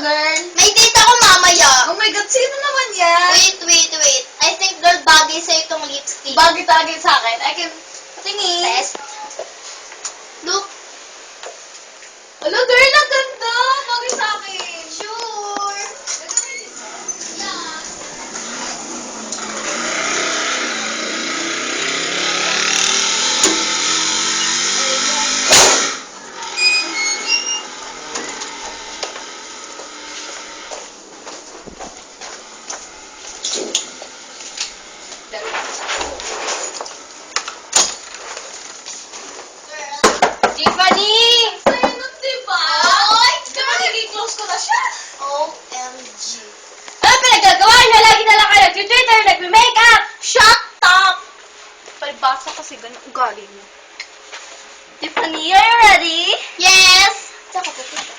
girl? May date ako mamaya. Oh my God, sino naman yan? Wait. I think girl, bagay sa'yo itong lipstick. Bagay talaga yun sa akin. I can... Tingin. Test. Look. Hello, girl, ang ganda. Bagay sa akin. Sure. Tiffany! Sa'yo nun, diba? Oy! Di ba naging close ko na siya? OMG. Ano pinagagawa niya? Lagi na lang kayo nag-Twitter, nag-makeup! Shut up! Palibasa kasi ganun ugali niya. Tiffany, are you ready? Yes! Saan ka pupunta?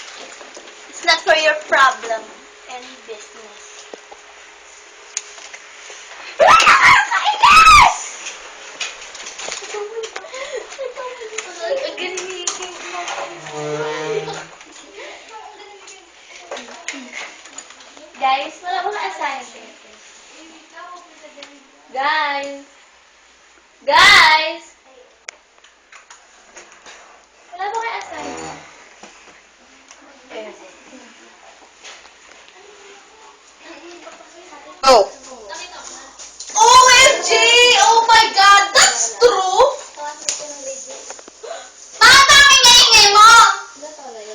It's not for your problem and business. Guys, wala ba assignment? Guys! Guys! Wala ba kayo assignment? Oh. OMG! Oh my God! That's true! Bakit ang ingay-ingay mo?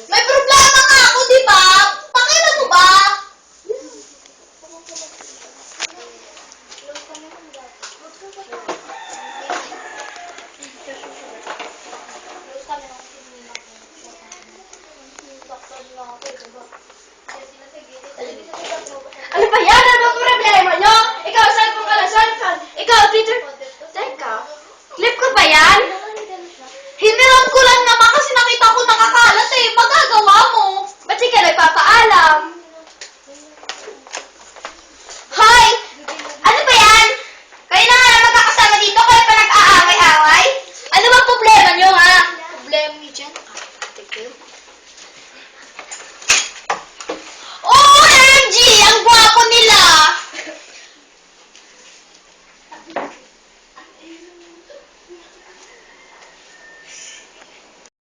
May problema nga ako, di ba? Pakialam mo ba? Ano ba yan? Ano ba problema nyo? Ikaw, cellphone ka lang, cellphone. Ikaw, Twitter. Teka, clip ko ba yan? Hiniram ko lang naman kasi nakita ko nakakalat eh. Magagawa mo. Ba't di ka nagpapaalam?